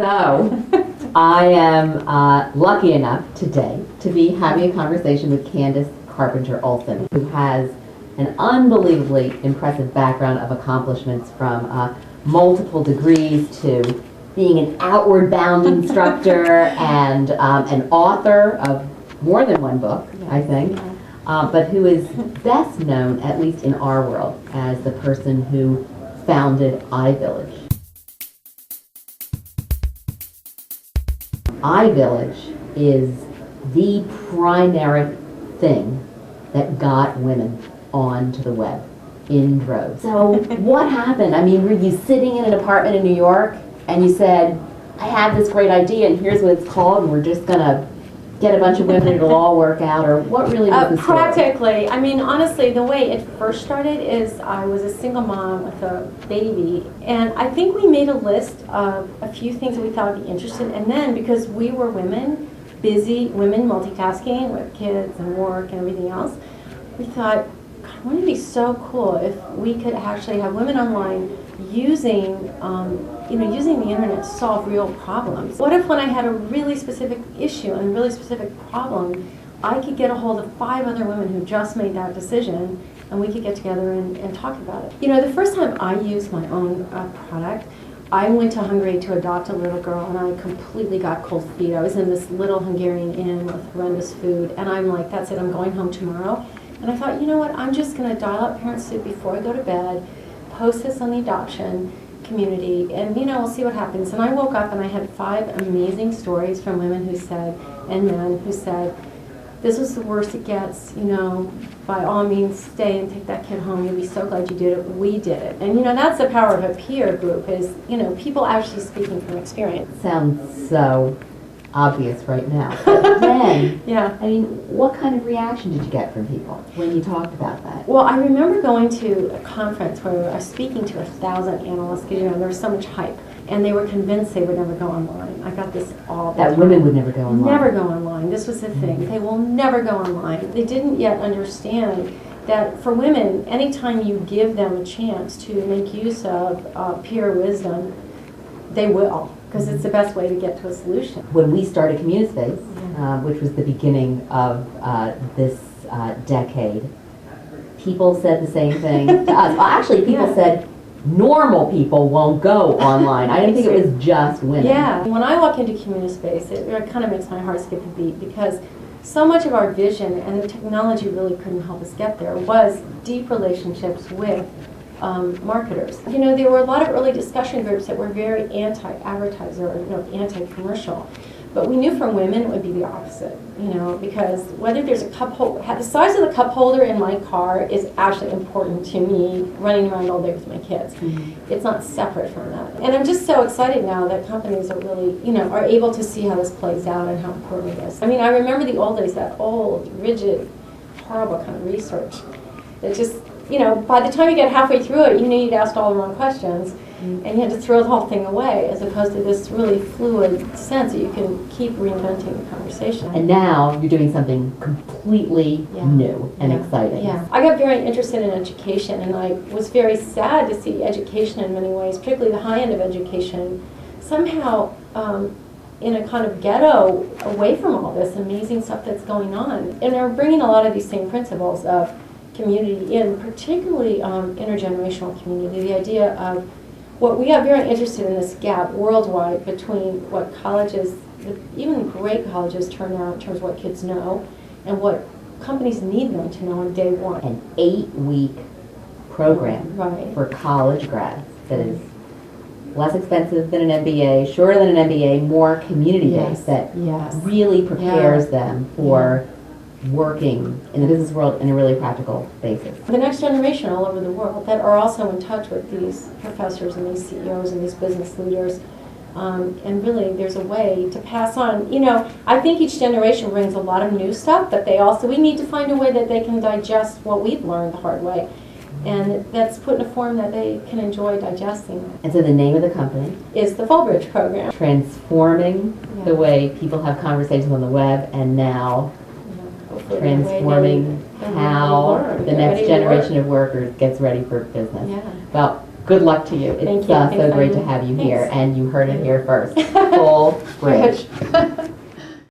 So, I am lucky enough today to be having a conversation with Candice Carpenter Olson, who has an unbelievably impressive background of accomplishments from multiple degrees to being an outward bound instructor and an author of more than one book, I think, but who is best known, at least in our world, as the person who founded iVillage. iVillage is the primary thing that got women onto the web in droves. So what happened? I mean, were you sitting in an apartment in New York and you said, I have this great idea and here's what it's called and we're just going to get a bunch of women and it'll all work out, or what really was the story? Practically. I mean, honestly, the way it first started is I was a single mom with a baby, and I think we made a list of a few things that we thought would be interesting, and then because we were women, busy women multitasking with kids and work and everything else, we thought, God, wouldn't it be so cool if we could actually have women online using using the internet to solve real problems. What if when I had a really specific issue and a really specific problem, I could get a hold of 5 other women who just made that decision and we could get together and talk about it. You know, the first time I used my own product, I went to Hungary to adopt a little girl and I completely got cold feet. I was in this little Hungarian inn with horrendous food and I'm like, that's it, I'm going home tomorrow. And I thought, you know what, I'm just going to dial up Parent Soup before I go to bed, post this on the adoption community, and we'll see what happens. And I woke up and I had 5 amazing stories from women who said, and men who said, this was the worst it gets, by all means stay and take that kid home, you'll be so glad you did it, we did it. And that's the power of a peer group, is people actually speaking from experience. Sounds so obvious right now. But then, yeah. I mean, what kind of reaction did you get from people when you talked about that? Well, I remember going to a conference where I was speaking to 1,000 analysts, there was so much hype, and they were convinced they would never go online. I got this all the time. That women would never go online. Never go online. This was the thing. They will never go online. They didn't yet understand that for women, anytime you give them a chance to make use of peer wisdom, they will, because it's the best way to get to a solution. When we started CommuniSpace, which was the beginning of this decade, people said the same thing to us. Well, actually, people said normal people won't go online. I didn't think it was just women. Yeah. When I walk into CommuniSpace, it kind of makes my heart skip a beat, because so much of our vision, and the technology really couldn't help us get there, was deep relationships with marketers. There were a lot of early discussion groups that were very anti-advertiser, anti-commercial. But we knew from women it would be the opposite, because whether there's a cup holder, the size of the cup holder in my car is actually important to me running around all day with my kids. Mm-hmm. It's not separate from that. And I'm just so excited now that companies are really, are able to see how this plays out and how important it is. I mean, I remember the old days, that old, rigid, horrible kind of research that just, by the time you get halfway through it, you knew you'd asked all the wrong questions, and you had to throw the whole thing away, as opposed to this really fluid sense that you can keep reinventing the conversation. And now you're doing something completely new and exciting. Yeah, I got very interested in education, and I was very sad to see education in many ways, particularly the high end of education, somehow in a kind of ghetto away from all this amazing stuff that's going on. And they're bringing a lot of these same principles of community in, particularly intergenerational community, the idea of what we are very interested in, this gap worldwide between what colleges, even great colleges, turn out in terms of what kids know and what companies need them to know on day one. An 8-week program for college grads that is less expensive than an MBA, shorter than an MBA, more community-based, that really prepares them for working in the business world in a really practical basis. The next generation all over the world that are also in touch with these professors and these CEOs and these business leaders, and really there's a way to pass on. I think each generation brings a lot of new stuff, but we need to find a way that they can digest what we've learned the hard way, and that's put in a form that they can enjoy digesting. And so the name of the company is the Fullbridge Program. Transforming the way people have conversations on the web, and now transforming how the next generation of workers gets ready for business. Yeah. Well, good luck to you. Thank It's you. so Thanks, great to Diane. have you here, Thanks. and you heard it here first. Full bridge.